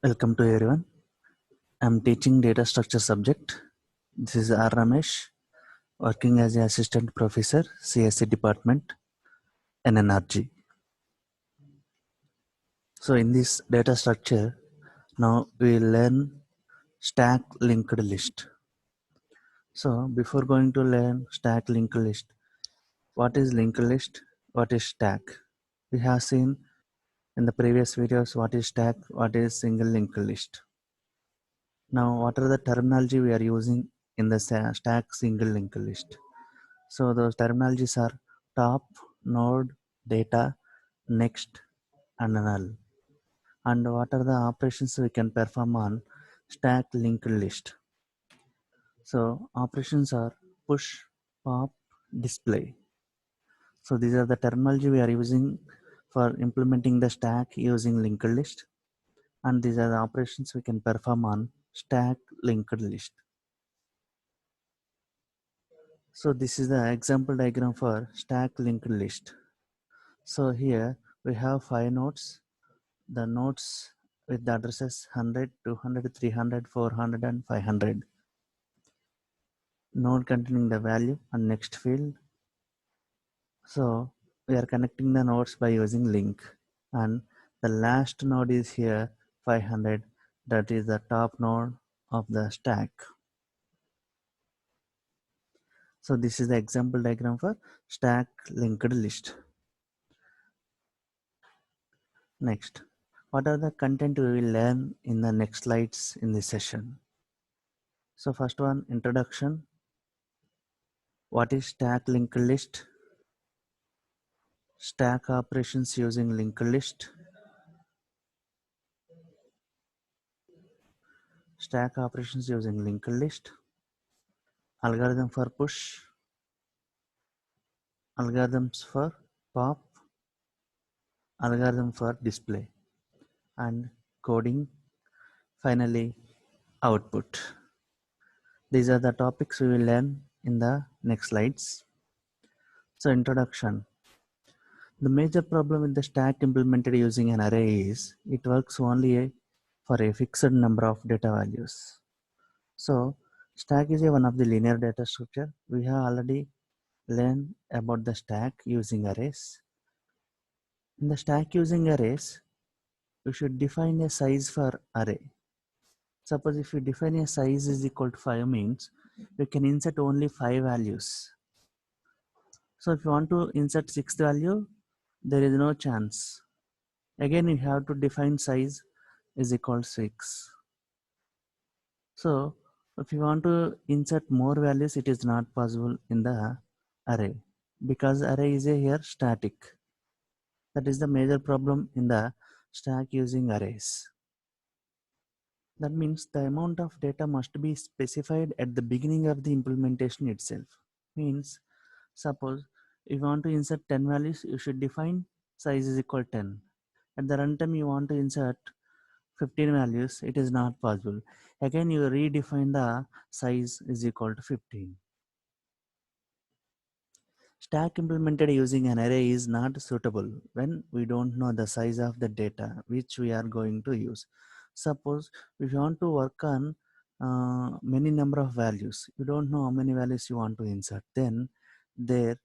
Welcome to everyone. I'm teaching data structure subject. This is R. Ramesh, working as an assistant professor, CSC department, NNRG. So in this data structure, now we learn stack linked list. So before going to learn stack linked list, what is linked list? What is stack? We have seen in the previous videos what is stack, what is single linked list. Now what are the terminology we are using in the stack single linked list? So those terminologies are top, node, data, next, and null. And what are the operations we can perform on stack linked list? So operations are push, pop, display. So these are the terminology we are using for implementing the stack using linked list. And these are the operations we can perform on stack linked list. So this is the example diagram for stack linked list. So here we have 5 nodes. The nodes with the addresses 100, 200, 300, 400 and 500. Node containing the value and next field. So we are connecting the nodes by using link, and the last node is here 500, that is the top node of the stack. So this is the example diagram for stack linked list. Next, what are the content we will learn in the next slides in this session? So first one, introduction. What is stack linked list? Stack operations using linked list. Stack operations using linked list. Algorithm for push. Algorithms for pop. Algorithm for display. And coding. Finally, output. These are the topics we will learn in the next slides. So introduction. The major problem with the stack implemented using an array is it works only for a fixed number of data values. So stack is one of the linear data structure. We have already learned about the stack using arrays. In the stack using arrays, we should define a size for array. Suppose if you define a size is equal to 5 means you can insert only 5 values. So if you want to insert 6th value, there is no chance. Again you have to define size is equal to 6. So if you want to insert more values, it is not possible in the array because array is here static. That is the major problem in the stack using arrays. That means the amount of data must be specified at the beginning of the implementation itself. Means suppose if you want to insert 10 values, you should define size is equal to 10. At the runtime you want to insert 15 values, it is not possible. Again you redefine the size is equal to 15. Stack implemented using an array is not suitable when we don't know the size of the data which we are going to use. Suppose if you want to work on many number of values, you don't know how many values you want to insert, then their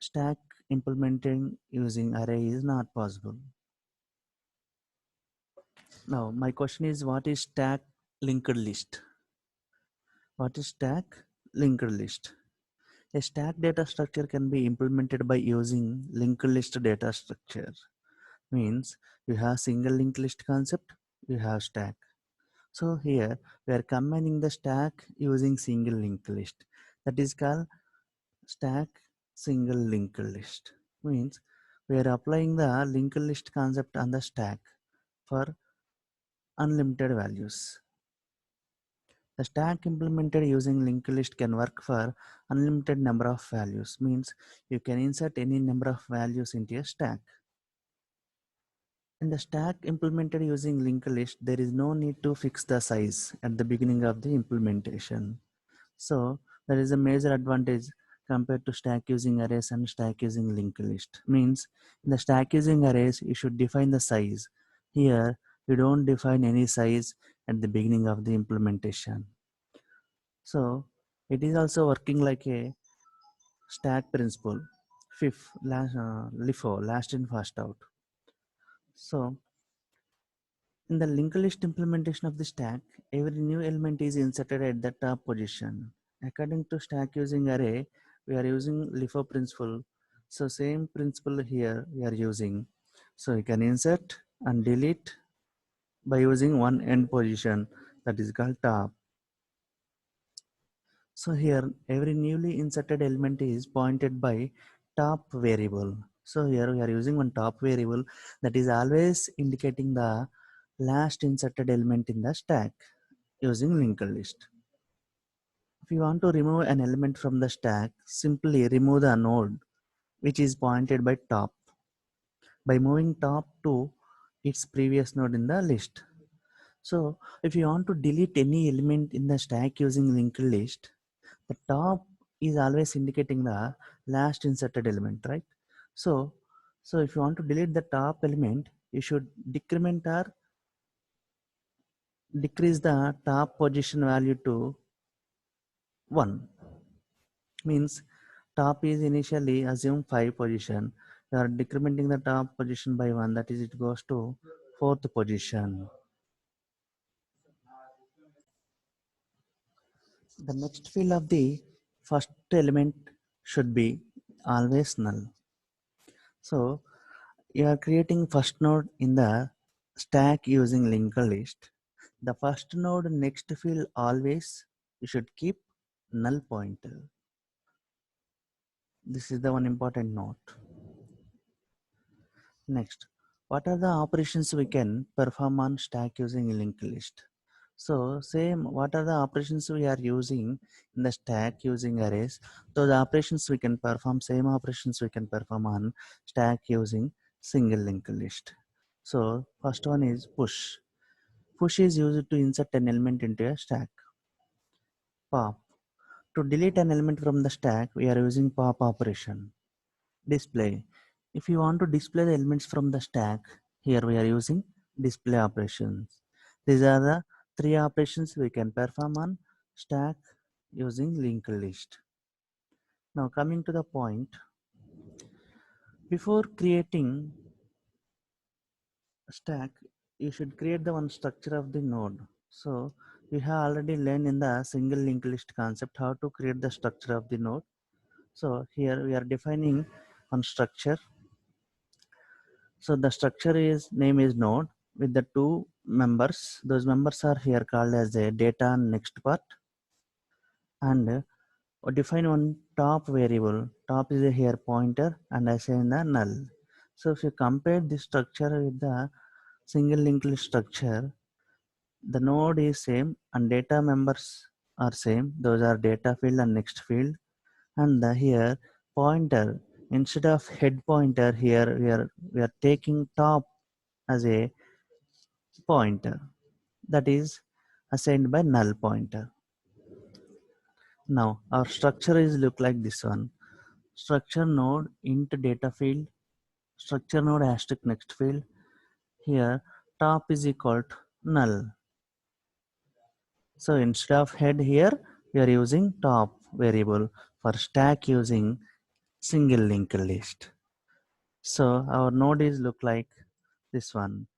stack implementing using array is not possible. Now my question is, what is stack linked list? What is stack linked list? A stack data structure can be implemented by using linked list data structure. Means you have single linked list concept, you have stack. So here we are combining the stack using single linked list. That is called stack single linked list. Means we are applying the linked list concept on the stack for unlimited values. The stack implemented using linked list can work for unlimited number of values. Means you can insert any number of values into a stack. In the stack implemented using linked list, there is no need to fix the size at the beginning of the implementation. So there is a major advantage compared to stack using arrays and stack using linked list. Means in the stack using arrays, you should define the size. Here You don't define any size at the beginning of the implementation. So it is also working like a stack principle. Fifth, LIFO, last in, first out. So in the linked list implementation of the stack, every new element is inserted at the top position. According to stack using array, we are using LIFO principle. So same principle here we are using. So you can insert and delete by using one end position, that is called top. So here every newly inserted element is pointed by top variable. So here we are using one top variable that is always indicating the last inserted element in the stack using linked list. If you want to remove an element from the stack, simply remove the node which is pointed by top by moving top to its previous node in the list. So if you want to delete any element in the stack using linked list, the top is always indicating the last inserted element, right? So if you want to delete the top element, you should decrement or decrease the top position value to 1. Means top is initially assume 5 position. You are decrementing the top position by 1, that is it goes to 4th position. The next field of the first element should be always null. So you are creating first node in the stack using linked list. The first node next field always you should keep null pointer. This is the one important note. Next, what are the operations we can perform on stack using linked list? So same, what are the operations we are using in the stack using arrays? Those operations we can perform, same operations we can perform on stack using single linked list. So first one is push. Push is used to insert an element into a stack. Pop. To delete an element from the stack, we are using pop operation. Display. If you want to display the elements from the stack, here we are using display operations. These are the three operations we can perform on stack using linked list. Now coming to the point, before creating a stack, you should create the one structure of the node. So we have already learned in the single linked list concept how to create the structure of the node. So here we are defining one structure. So the structure is name is node with the two members. Those members are here called as a data next part, and define one top variable. Top is a here pointer and assign the null. So if you compare this structure with the single linked list structure, the node is same and data members are same. Those are data field and next field, and the here pointer, instead of head pointer, here we are taking top as a pointer, that is assigned by null pointer. Now our structure is look like this one. Structure node int data field, structure node asterisk next field. Here top is equal to null. So instead of head, here we are using top variable for stack using single linked list. So our node is look like this one.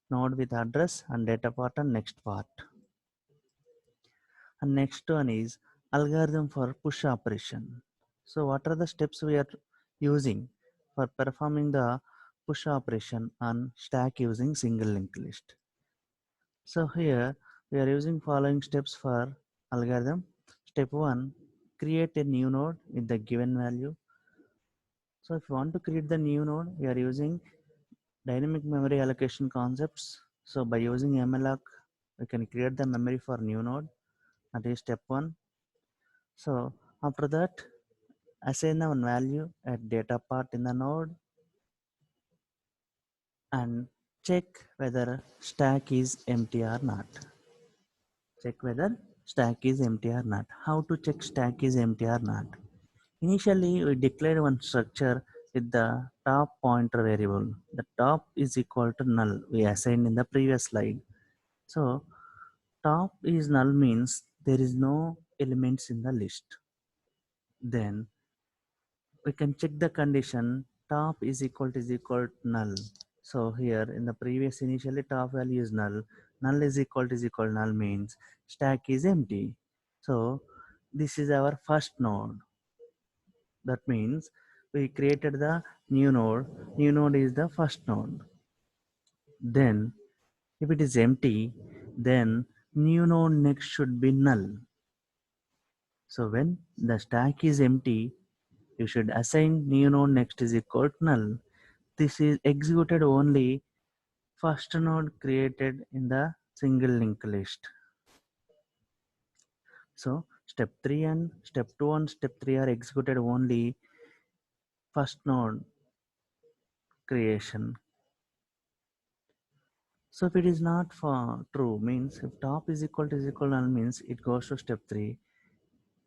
Node with address and data part and next part. And next one is algorithm for push operation. So what are the steps we are using for performing the push operation on stack using single linked list? So here we are using following steps for algorithm. Step 1, create a new node with the given value. So if you want to create the new node, we are using dynamic memory allocation concepts. So by using malloc, we can create the memory for new node. That is step 1. So after that, assign the one value at data part in the node and check whether stack is empty or not. Check whether stack is empty or not. How to check stack is empty or not? Initially, we declared one structure with the top pointer variable. The top is equal to null we assigned in the previous slide. So top is null means there is no elements in the list. Then we can check the condition top is equal to null. So here in the previous initially top value is null. Null is equal to null means stack is empty. So this is our first node. That means we created the new node. New node is the first node. Then if it is empty, then new node next should be null. So when the stack is empty, you should assign new node next is equal to null. This is executed only first node created in the single linked list. So step 3 and step 2 and step 3 are executed only first node creation. So if it is not for true means if top is equal null means it goes to step 3.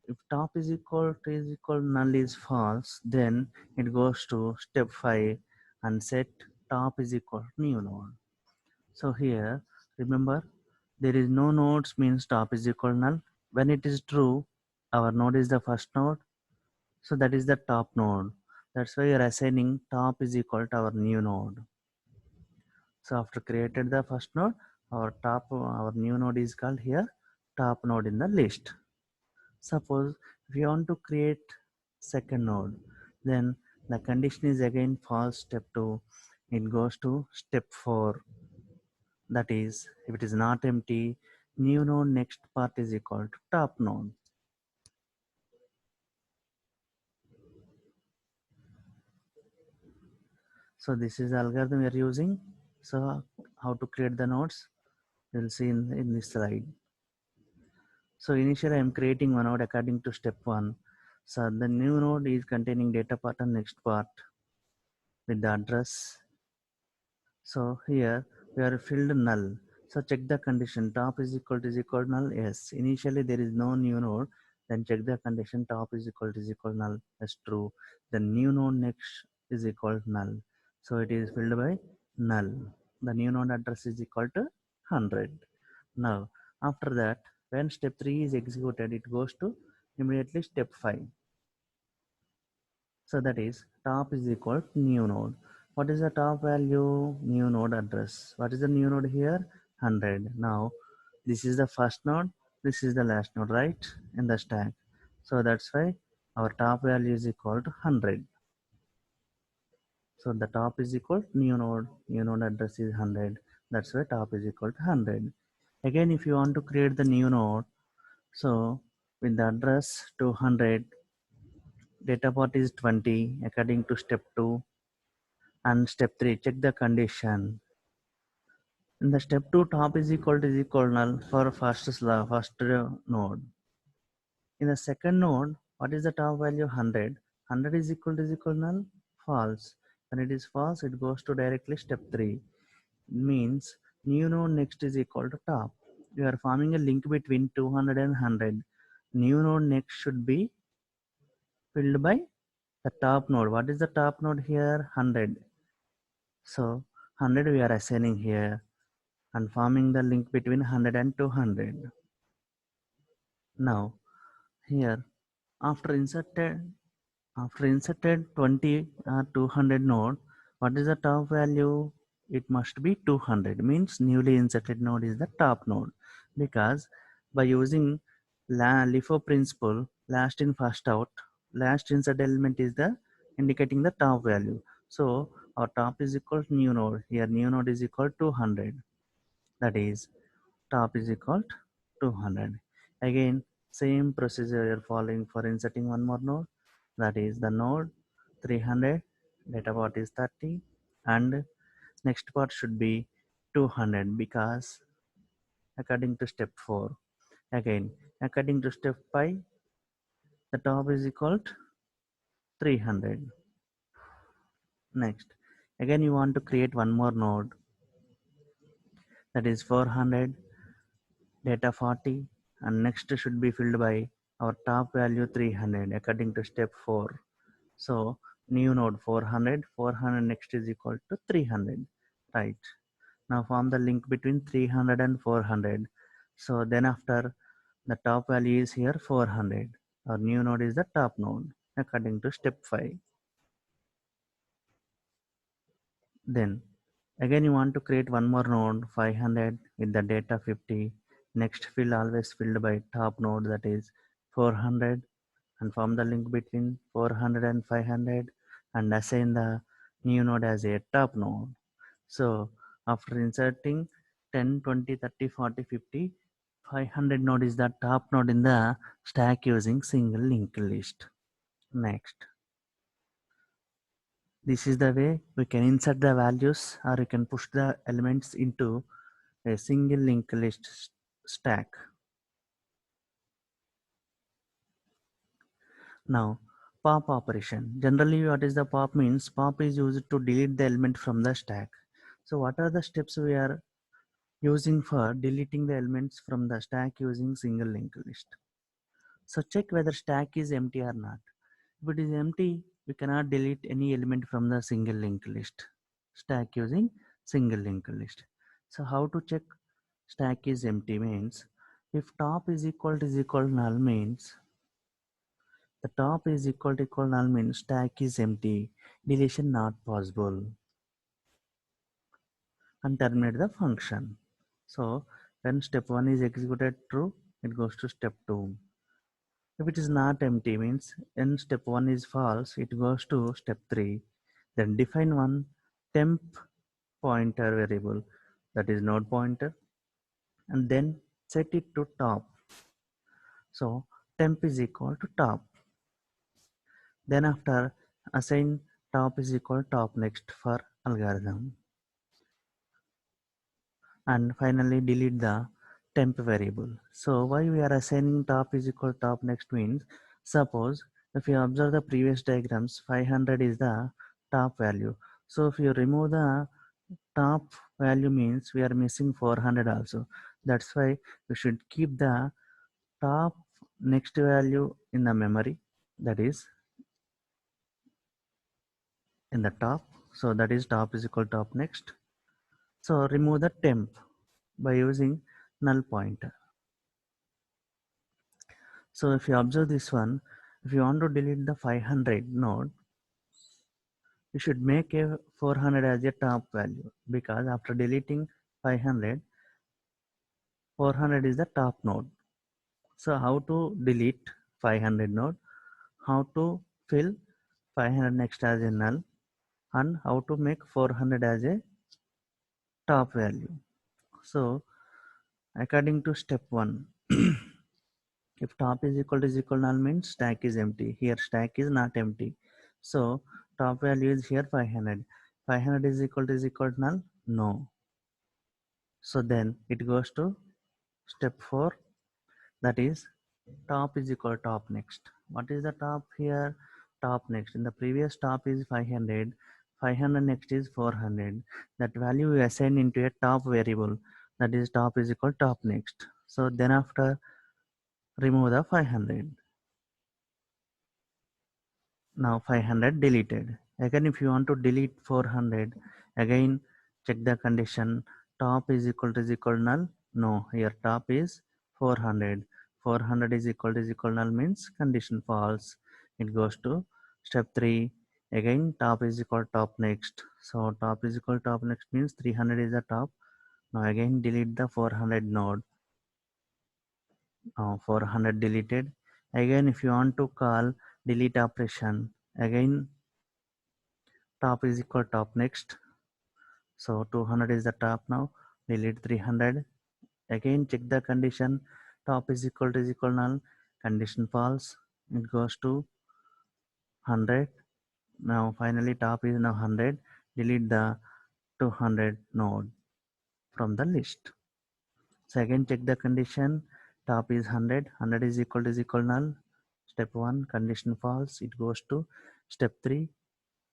If top is equal null is false, then it goes to step 5 and set top is equal new node. So here remember there is no nodes means top is equal null. When it is true, our node is the first node. So that is the top node. That's why you are assigning top is equal to our new node. So after created the first node, our new node is called here top node in the list. Suppose if you want to create second node, then the condition is again false step 2. It goes to step 4. That is, if it is not empty, new node next part is equal to top node. So this is the algorithm we are using. So how to create the nodes, we'll see in this slide. So initially I'm creating one node according to step 1. So the new node is containing data part and next part with the address. So here we are filled null. So check the condition top is equal to null. Yes. Initially there is no new node. Then check the condition top is equal to null. That's true. The new node next is equal to null. So it is filled by null. The new node address is equal to 100. Now after that when step 3 is executed it goes to immediately step 5. So that is top is equal to new node. What is the top value? New node address. What is the new node here? 100. Now this is the first node. This is the last node, right? In the stack. So that's why our top value is equal to 100. So the top is equal to new node. New node address is 100. That's why top is equal to 100. Again, if you want to create the new node, so with the address 200, data part is 20 according to step 2. And step 3 check the condition. In the step 2 top is equal null for first node. In the second node what is the top value? 100. 100 is equal null false. When it is false it goes to directly step 3. Means new node next is equal to top. You are forming a link between 200 and 100. New node next should be filled by the top node. What is the top node here? 100. So 100 we are assigning here and forming the link between 100 and 200. Now here after inserted 20 or 200 node, what is the top value? It must be 200 means newly inserted node is the top node because by using LIFO principle last in first out, last insert element is the indicating the top value. So our top is equal to new node. Here new node is equal to 200. That is top is equal to 200. Again same procedure you're following for inserting one more node, that is the node 300, data part is 30 and next part should be 200 because according to step 4. Again according to step 5 the top is equal to 300. Next again you want to create one more node, that is 400, data 40 and next should be filled by our top value 300 according to step 4. So new node 400, 400 next is equal to 300, right? Now form the link between 300 and 400. So then after the top value is here 400. Our new node is the top node according to step 5. Then again you want to create one more node 500 with the data 50. Next field always filled by top node, that is 400, and form the link between 400 and 500 and assign the new node as a top node. So after inserting 10, 20, 30, 40, 50, 500 node is the top node in the stack using single linked list. Next, this is the way we can insert the values or you can push the elements into a single linked list stack. Now, pop operation. Generally, what is the pop means? Pop is used to delete the element from the stack. So what are the steps we are using for deleting the elements from the stack using single linked list? So check whether stack is empty or not. If it is empty, we cannot delete any element from the single linked list stack using single linked list. So how to check stack is empty means if top is equal null means the top is equal null means stack is empty, deletion not possible, and terminate the function. So when step 1 is executed true, it goes to step 2. If it is not empty means when step 1 is false, it goes to step 3. Then define one temp pointer variable, that is node pointer, and then set it to top. So temp is equal to top. Then after assign top is equal top next for algorithm. And finally delete the temp variable. So why we are assigning top is equal top next means, suppose if you observe the previous diagrams, 500 is the top value. So if you remove the top value means we are missing 400 also. That's why we should keep the top next value in the memory, that is in the top. So that is top is equal top next. So remove the temp by using null pointer. So if you observe this one, if you want to delete the 500 node, you should make a 400 as a top value, because after deleting 500, 400 is the top node. So how to delete 500 node, how to fill 500 next as a null, and how to make 400 as a top value. So according to step 1, if top is equal null means stack is empty. Here stack is not empty. So top value is here 500. 500 is equal to null? No. So then it goes to step 4, that is top is equal to top next. What is the top here? Top next. In the previous top is 500. 500 next is 400. That value we assign into a top variable, that is top is equal to top next. So then after remove the 500. Now 500 deleted. Again if you want to delete 400, again check the condition top is equal null. No, here top is 400. 400 is equal null means condition false. It goes to step 3. Again top is equal top next. So top is equal top next means 300 is the top. Now again delete the 400 node. Now 400 deleted. Again if you want to call delete operation, again top is equal top next. So 200 is the top now. Delete 300. Again check the condition. Top is equal null. Condition false. It goes to 100. Now finally top is now 100. Delete the 200 node from the list. So again check the condition. Top is 100. 100 is equal null. Step 1 condition false. It goes to step 3.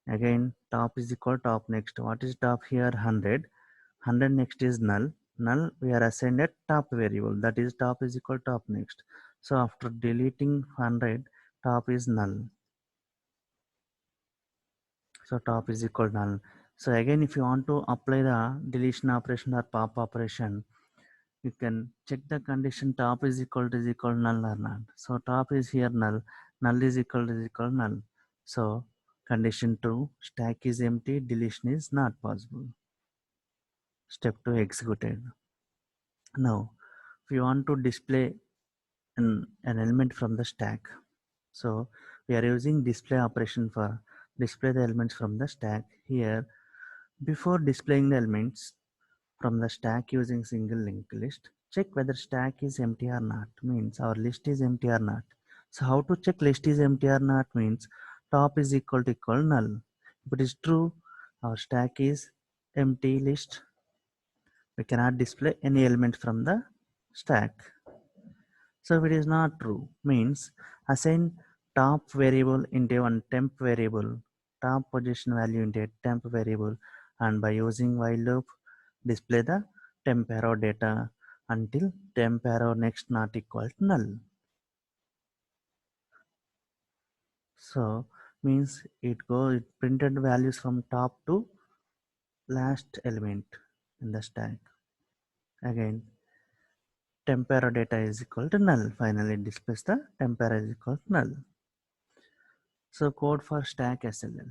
Again top is equal top next. What is top here? 100. 100 next is null. Null we are assigned a top variable, that is top is equal top next. So after deleting 100, top is null. So top is equal to null. So again, if you want to apply the deletion operation or pop operation, you can check the condition top is equal to null or not. So top is here null, null is equal to null. So condition true, stack is empty, deletion is not possible. Step 2 executed. Now, if you want to display an element from the stack, so we are using display operation for display the elements from the stack. Here, before displaying the elements from the stack using single linked list, check whether stack is empty or not, means our list is empty or not. So how to check list is empty or not means top is equal null. If it is true, our stack is empty list. We cannot display any element from the stack. So if it is not true, means assign top variable into one temp variable, top position value into a temp variable, and by using while loop, display the temp arrow data until temp arrow next not equal to null. So means it printed values from top to last element in the stack. Again, temp arrow data is equal to null. Finally, it displays the temp arrow is equal to null. So code for stack SLL.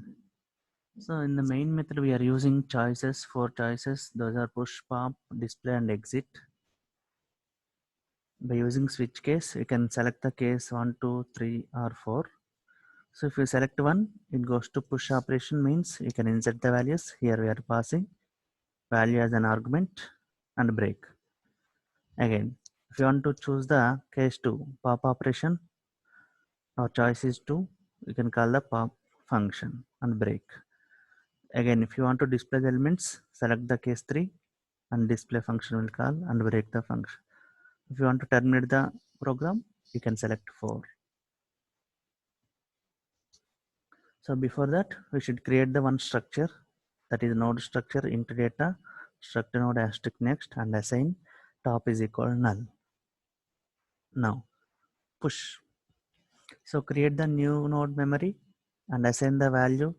So in the main method, we are using choices, 4 choices. Those are push, pop, display, and exit. By using switch case, you can select the case 1, 2, 3, or 4. So if you select one, it goes to push operation, means you can insert the values. Here we are passing value as an argument and break. Again, if you want to choose the case 2, pop operation, our choice is 2. You can call the pop function and break. Again, if you want to display the elements, select the case 3 and display function will call and break the function. If you want to terminate the program, you can select 4. So before that, we should create the one structure, that is node structure into data, structure node asterisk next, and assign top is equal to null. Now push. So create the new node memory and assign the value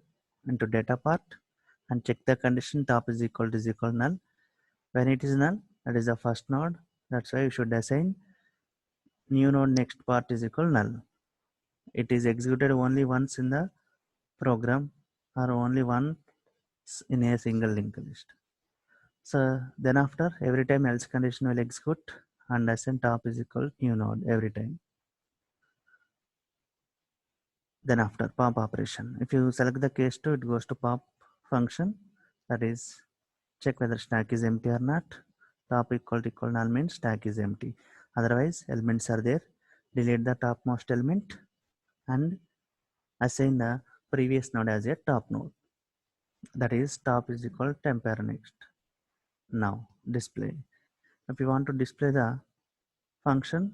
into data part and check the condition top is equal to null. When it is null, that is the first node. That's why you should assign new node next part is equal null. It is executed only once in the program or only once in a single linked list. So then after every time else condition will execute and assign top is equal new node every time. Then after pop operation, if you select the case 2, it goes to pop function, that is check whether stack is empty or not. Top equal null means stack is empty. Otherwise elements are there. Delete the topmost element and assign the previous node as a top node. That is top is equal temp arrow next. Now display. If you want to display the function,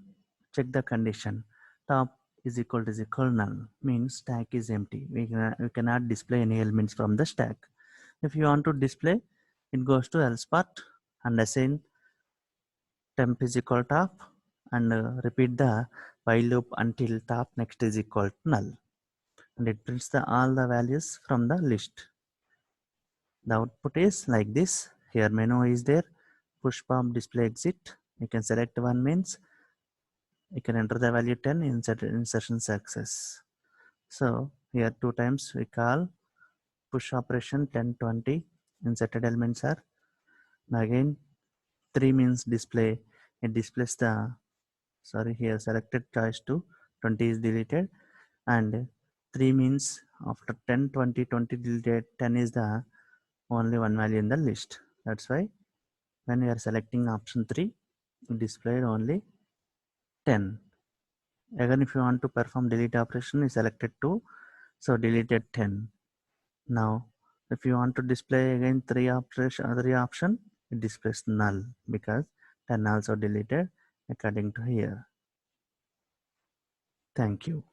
check the condition. Top is equal null means stack is empty. We cannot display any elements from the stack. If you want to display, it goes to else part and assign temp is equal top and repeat the while loop until top next is equal to null, and it prints all the values from the list. The output is like this. Here menu is there, push pop display exit. You can select one means you can enter the value 10, insertion success. So here 2 times we call push operation 10, 20. Inserted elements are, again 3 means display. It displays the, sorry, here selected choice to 20 is deleted, and 3 means after 10, 20, 20 deleted, 10 is the only one value in the list. That's why when we are selecting option 3, it displayed only 10. Again, if you want to perform delete operation, you selected 2, so deleted 10. Now if you want to display again 3 option, it displays null because 10 also deleted according to here. Thank you.